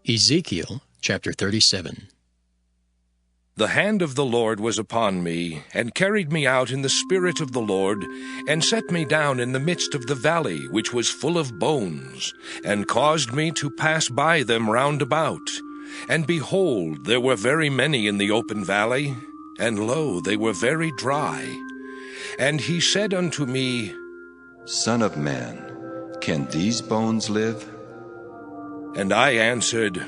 Ezekiel chapter 37. The hand of the Lord was upon me, and carried me out in the spirit of the Lord, and set me down in the midst of the valley, which was full of bones, and caused me to pass by them round about. And behold, there were very many in the open valley, and lo, they were very dry. And he said unto me, Son of man, can these bones live? And I answered,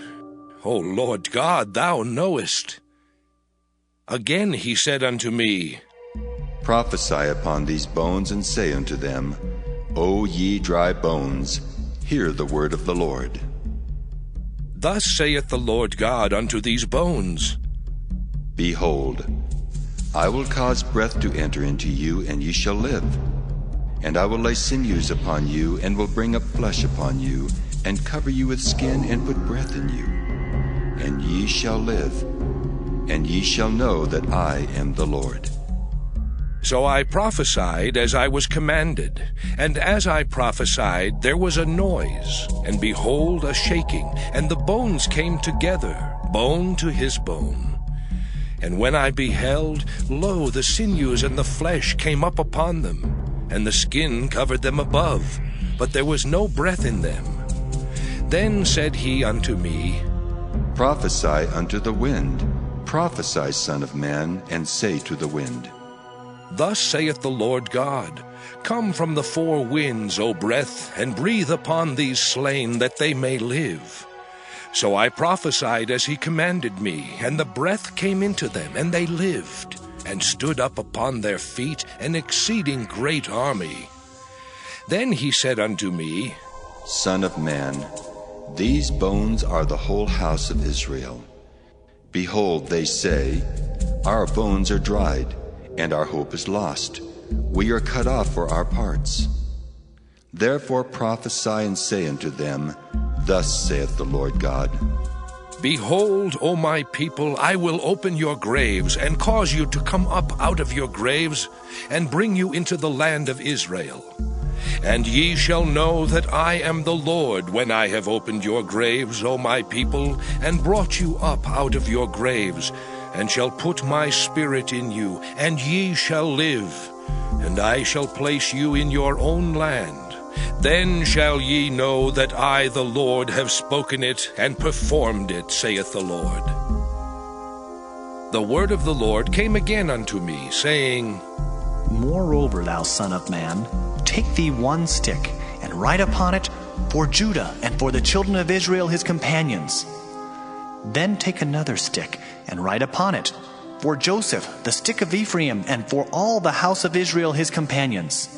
O Lord God, thou knowest. Again he said unto me, Prophesy upon these bones, and say unto them, O ye dry bones, hear the word of the Lord. Thus saith the Lord God unto these bones, Behold, I will cause breath to enter into you, and ye shall live. And I will lay sinews upon you, and will bring up flesh upon you, and cover you with skin, and put breath in you. And ye shall live, and ye shall know that I am the Lord. So I prophesied as I was commanded, and as I prophesied there was a noise, and behold a shaking, and the bones came together, bone to his bone. And when I beheld, lo, the sinews and the flesh came up upon them, and the skin covered them above, but there was no breath in them. Then said he unto me, Prophesy unto the wind, prophesy, Son of man, and say to the wind, Thus saith the Lord God, Come from the four winds, O breath, and breathe upon these slain, that they may live. So I prophesied as he commanded me, and the breath came into them, and they lived, and stood up upon their feet, an exceeding great army. Then he said unto me, Son of man, these bones are the whole house of Israel. Behold, they say, Our bones are dried, and our hope is lost. We are cut off for our parts. Therefore prophesy and say unto them, Thus saith the Lord God, Behold, O my people, I will open your graves, and cause you to come up out of your graves, and bring you into the land of Israel. And ye shall know that I am the Lord, when I have opened your graves, O my people, and brought you up out of your graves, and shall put my spirit in you, and ye shall live, and I shall place you in your own land. Then shall ye know that I, the Lord, have spoken it, and performed it, saith the Lord. The word of the Lord came again unto me, saying, Moreover, thou son of man, take thee one stick, and write upon it, For Judah and for the children of Israel his companions. Then take another stick, and write upon it, For Joseph, the stick of Ephraim, and for all the house of Israel his companions.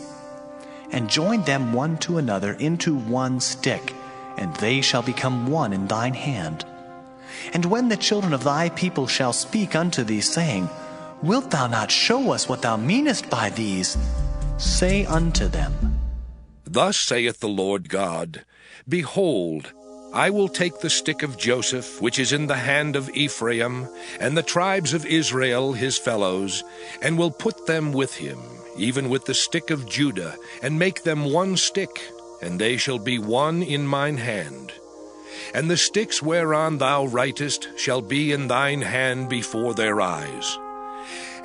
And join them one to another into one stick, and they shall become one in thine hand. And when the children of thy people shall speak unto thee, saying, Wilt thou not show us what thou meanest by these? Say unto them, Thus saith the Lord God, Behold, I will take the stick of Joseph, which is in the hand of Ephraim, and the tribes of Israel his fellows, and will put them with him, even with the stick of Judah, and make them one stick, and they shall be one in mine hand. And the sticks whereon thou writest shall be in thine hand before their eyes.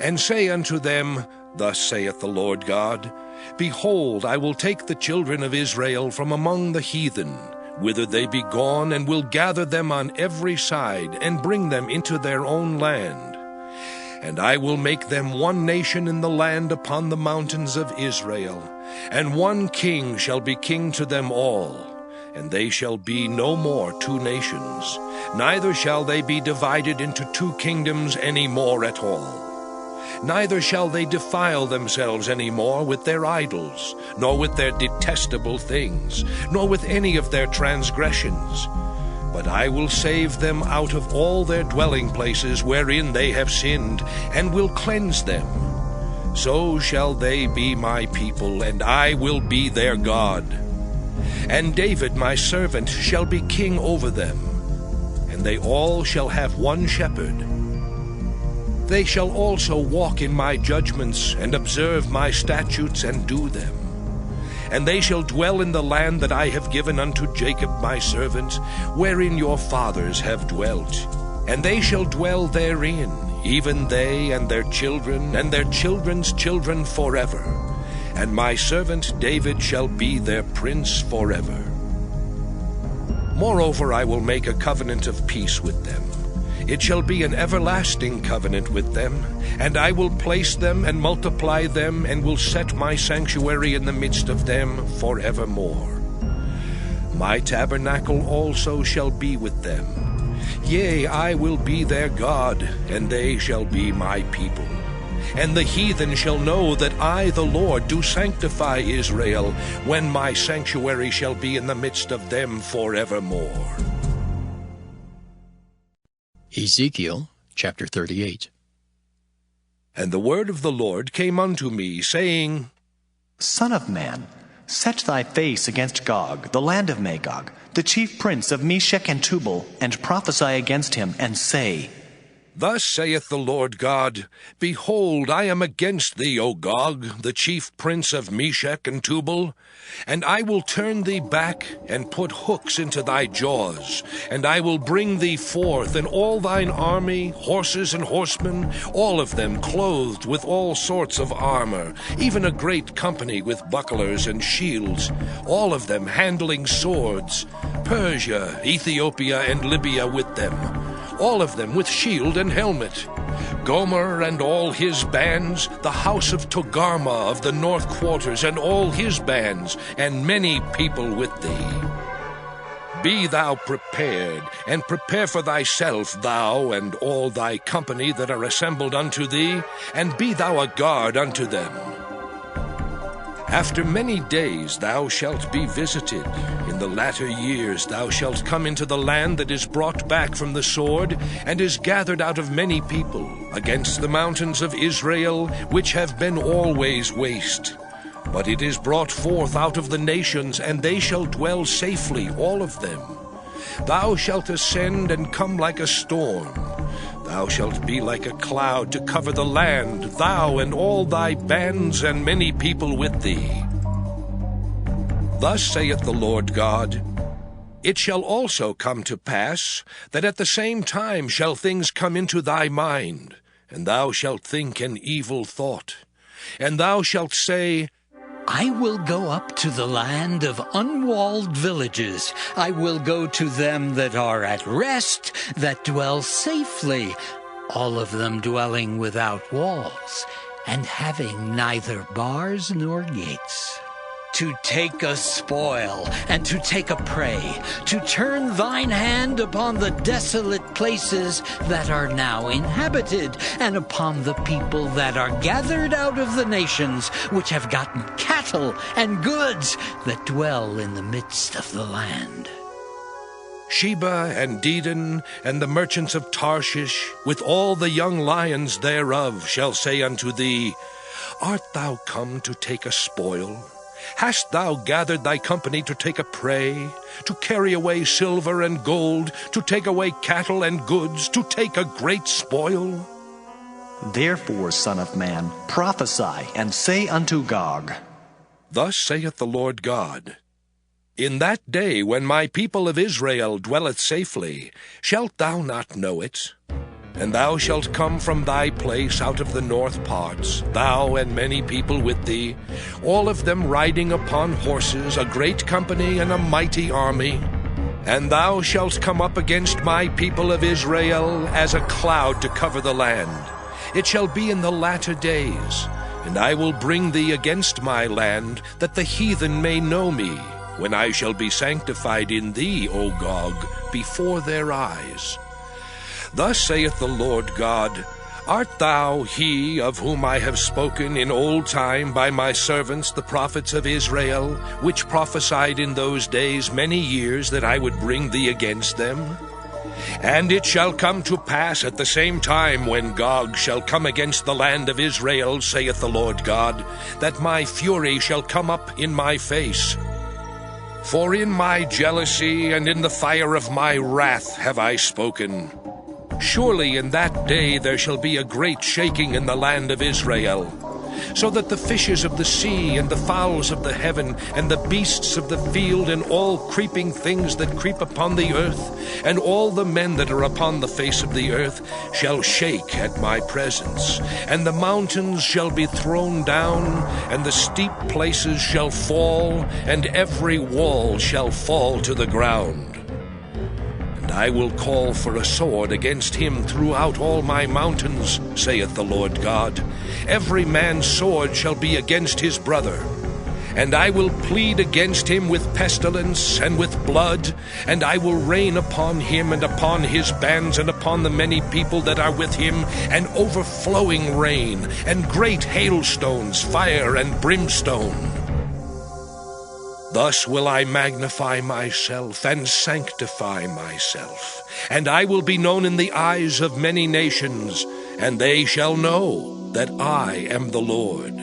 And say unto them, Thus saith the Lord God, Behold, I will take the children of Israel from among the heathen, whither they be gone, and will gather them on every side, and bring them into their own land. And I will make them one nation in the land upon the mountains of Israel, and one king shall be king to them all. And they shall be no more two nations, neither shall they be divided into two kingdoms any more at all. Neither shall they defile themselves any more with their idols, nor with their detestable things, nor with any of their transgressions. But I will save them out of all their dwelling places wherein they have sinned, and will cleanse them. So shall they be my people, and I will be their God. And David my servant shall be king over them, and they all shall have one shepherd. They shall also walk in my judgments, and observe my statutes, and do them. and they shall dwell in the land that I have given unto Jacob my servant, wherein your fathers have dwelt. And they shall dwell therein, even they and their children's children forever. And my servant David shall be their prince forever. Moreover, I will make a covenant of peace with them. It shall be an everlasting covenant with them, and I will place them and multiply them, and will set my sanctuary in the midst of them forevermore. My tabernacle also shall be with them. Yea, I will be their God, and they shall be my people. And the heathen shall know that I, the Lord, do sanctify Israel, when my sanctuary shall be in the midst of them forevermore. Ezekiel chapter 38. And the word of the Lord came unto me, saying, Son of man, set thy face against Gog, the land of Magog, the chief prince of Meshech and Tubal, and prophesy against him, and say, Thus saith the Lord God, Behold, I am against thee, O Gog, the chief prince of Meshech and Tubal, and I will turn thee back, and put hooks into thy jaws, and I will bring thee forth, and all thine army, horses and horsemen, all of them clothed with all sorts of armor, even a great company with bucklers and shields, all of them handling swords, Persia, Ethiopia, and Libya with them, all of them with shield and helmet. Gomer and all his bands, the house of Togarmah of the north quarters and all his bands, and many people with thee. Be thou prepared, and prepare for thyself, thou and all thy company that are assembled unto thee, and be thou a guard unto them. After many days thou shalt be visited. In the latter years thou shalt come into the land that is brought back from the sword, and is gathered out of many people, against the mountains of Israel, which have been always waste. But it is brought forth out of the nations, and they shall dwell safely, all of them. Thou shalt ascend and come like a storm. Thou shalt be like a cloud to cover the land, thou and all thy bands and many people with thee. Thus saith the Lord God, It shall also come to pass, that at the same time shall things come into thy mind, and thou shalt think an evil thought. And thou shalt say, I will go up to the land of unwalled villages. I will go to them that are at rest, that dwell safely, all of them dwelling without walls, and having neither bars nor gates. To take a spoil, and to take a prey, to turn thine hand upon the desolate places that are now inhabited, and upon the people that are gathered out of the nations, which have gotten cattle and goods, that dwell in the midst of the land. Sheba and Dedan, and the merchants of Tarshish, with all the young lions thereof, shall say unto thee, Art thou come to take a spoil? Hast thou gathered thy company to take a prey, to carry away silver and gold, to take away cattle and goods, to take a great spoil? Therefore, Son of man, prophesy, and say unto Gog, Thus saith the Lord God, In that day when my people of Israel dwelleth safely, shalt thou not know it? And thou shalt come from thy place out of the north parts, thou and many people with thee, all of them riding upon horses, a great company and a mighty army. And thou shalt come up against my people of Israel as a cloud to cover the land. It shall be in the latter days, and I will bring thee against my land, that the heathen may know me, when I shall be sanctified in thee, O Gog, before their eyes. Thus saith the Lord God, Art thou he of whom I have spoken in old time by my servants the prophets of Israel, which prophesied in those days many years that I would bring thee against them? And it shall come to pass at the same time when Gog shall come against the land of Israel, saith the Lord God, that my fury shall come up in my face. For in my jealousy and in the fire of my wrath have I spoken. Surely in that day there shall be a great shaking in the land of Israel. so that the fishes of the sea and the fowls of the heaven and the beasts of the field and all creeping things that creep upon the earth and all the men that are upon the face of the earth shall shake at my presence, and the mountains shall be thrown down, and the steep places shall fall, and every wall shall fall to the ground. And I will call for a sword against him throughout all my mountains, saith the Lord God. Every man's sword shall be against his brother. And I will plead against him with pestilence and with blood, and I will rain upon him and upon his bands and upon the many people that are with him an overflowing rain, and great hailstones, fire and brimstone. Thus will I magnify myself and sanctify myself, and I will be known in the eyes of many nations, and they shall know that I am the Lord.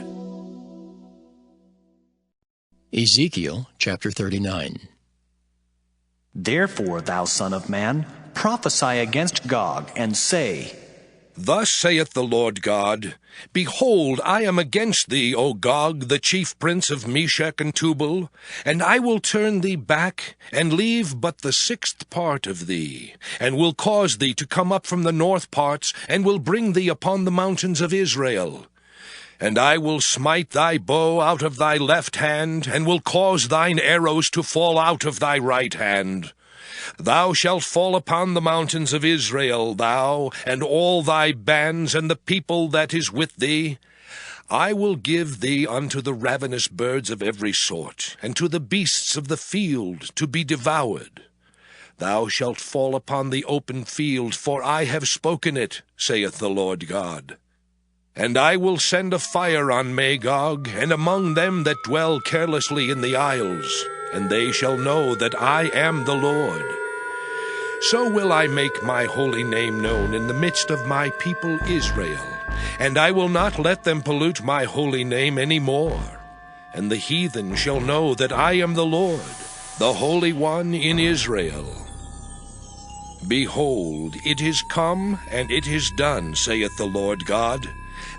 Ezekiel chapter 39. Therefore, thou son of man, prophesy against Gog, and say, Thus saith the Lord God, Behold, I am against thee, O Gog, the chief prince of Meshech and Tubal, and I will turn thee back, and leave but the 6th part of thee, and will cause thee to come up from the north parts, and will bring thee upon the mountains of Israel. And I will smite thy bow out of thy left hand, and will cause thine arrows to fall out of thy right hand. Thou shalt fall upon the mountains of Israel, thou, and all thy bands, and the people that is with thee. I will give thee unto the ravenous birds of every sort, and to the beasts of the field to be devoured. Thou shalt fall upon the open field, for I have spoken it, saith the Lord God. And I will send a fire on Magog, and among them that dwell carelessly in the isles, and they shall know that I am the Lord. So will I make my holy name known in the midst of my people Israel, and I will not let them pollute my holy name any more. And the heathen shall know that I am the Lord, the Holy One in Israel. Behold, it is come, and it is done, saith the Lord God.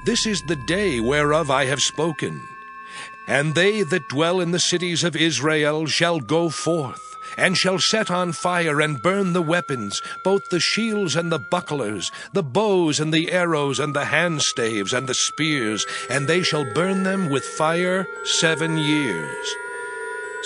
This is the day whereof I have spoken. And they that dwell in the cities of Israel shall go forth, and shall set on fire and burn the weapons, both the shields and the bucklers, the bows and the arrows and the handstaves and the spears, and they shall burn them with fire 7 years.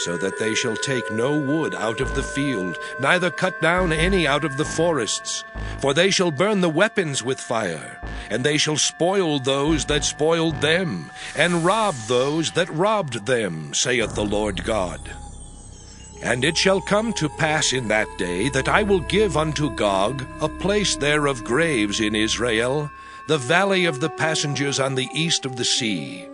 So that they shall take no wood out of the field, neither cut down any out of the forests. For they shall burn the weapons with fire, and they shall spoil those that spoiled them, and rob those that robbed them, saith the Lord God. And it shall come to pass in that day that I will give unto Gog a place there of graves in Israel, the valley of the passengers on the east of the sea.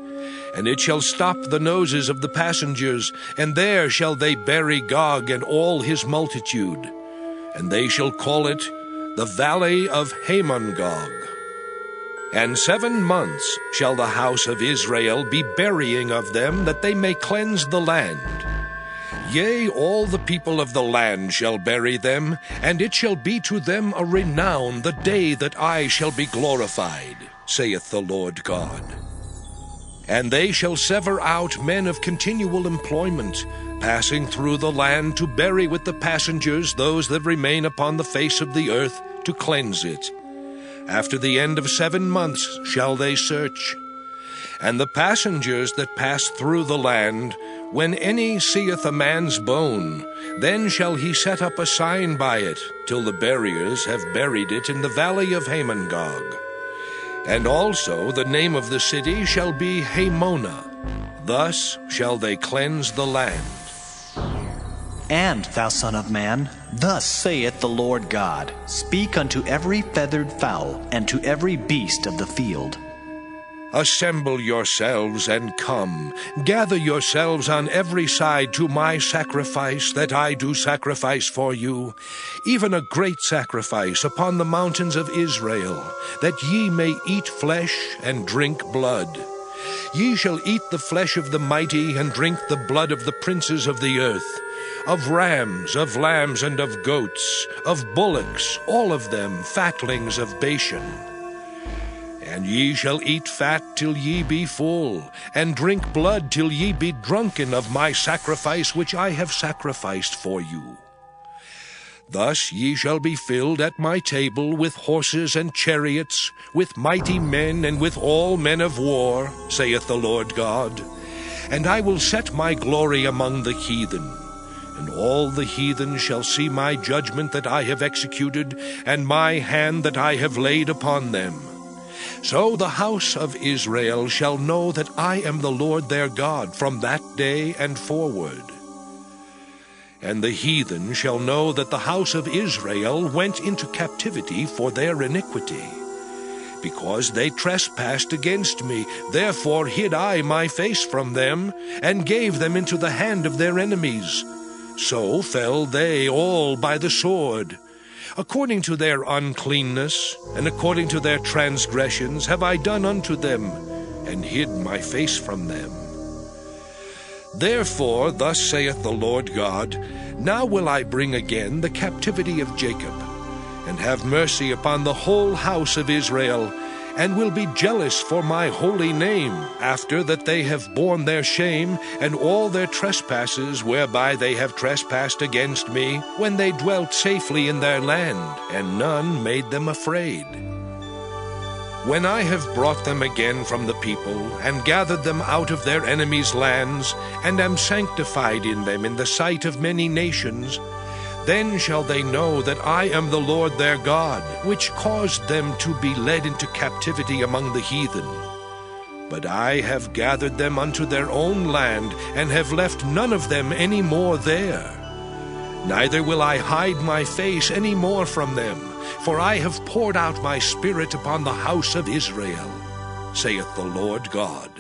And it shall stop the noses of the passengers, and there shall they bury Gog and all his multitude. And they shall call it the valley of Hamon-Gog. And 7 months shall the house of Israel be burying of them, that they may cleanse the land. Yea, all the people of the land shall bury them, and it shall be to them a renown the day that I shall be glorified, saith the Lord God. And they shall sever out men of continual employment, passing through the land to bury with the passengers those that remain upon the face of the earth, to cleanse it. After the end of 7 months shall they search. And the passengers that pass through the land, when any seeth a man's bone, then shall he set up a sign by it, till the buriers have buried it in the valley of Hamon-Gog. And also the name of the city shall be Hamona. Thus shall they cleanse the land. And, thou son of man, thus saith the Lord God, Speak unto every feathered fowl, and to every beast of the field. Assemble yourselves and come, gather yourselves on every side to my sacrifice that I do sacrifice for you, even a great sacrifice upon the mountains of Israel, that ye may eat flesh and drink blood. Ye shall eat the flesh of the mighty, and drink the blood of the princes of the earth, of rams, of lambs, and of goats, of bullocks, all of them fatlings of Bashan. And ye shall eat fat till ye be full, and drink blood till ye be drunken of my sacrifice which I have sacrificed for you. Thus ye shall be filled at my table with horses and chariots, with mighty men and with all men of war, saith the Lord God. And I will set my glory among the heathen, and all the heathen shall see my judgment that I have executed, and my hand that I have laid upon them. So the house of Israel shall know that I am the Lord their God from that day and forward. And the heathen shall know that the house of Israel went into captivity for their iniquity. Because they trespassed against me, therefore hid I my face from them, and gave them into the hand of their enemies. So fell they all by the sword. According to their uncleanness, and according to their transgressions, have I done unto them, and hid my face from them. Therefore, thus saith the Lord God, now will I bring again the captivity of Jacob, and have mercy upon the whole house of Israel, and will be jealous for my holy name, after that they have borne their shame, and all their trespasses whereby they have trespassed against me, when they dwelt safely in their land, and none made them afraid. When I have brought them again from the people, and gathered them out of their enemies' lands, and am sanctified in them in the sight of many nations, then shall they know that I am the Lord their God, which caused them to be led into captivity among the heathen. But I have gathered them unto their own land, and have left none of them any more there. Neither will I hide my face any more from them, for I have poured out my Spirit upon the house of Israel, saith the Lord God.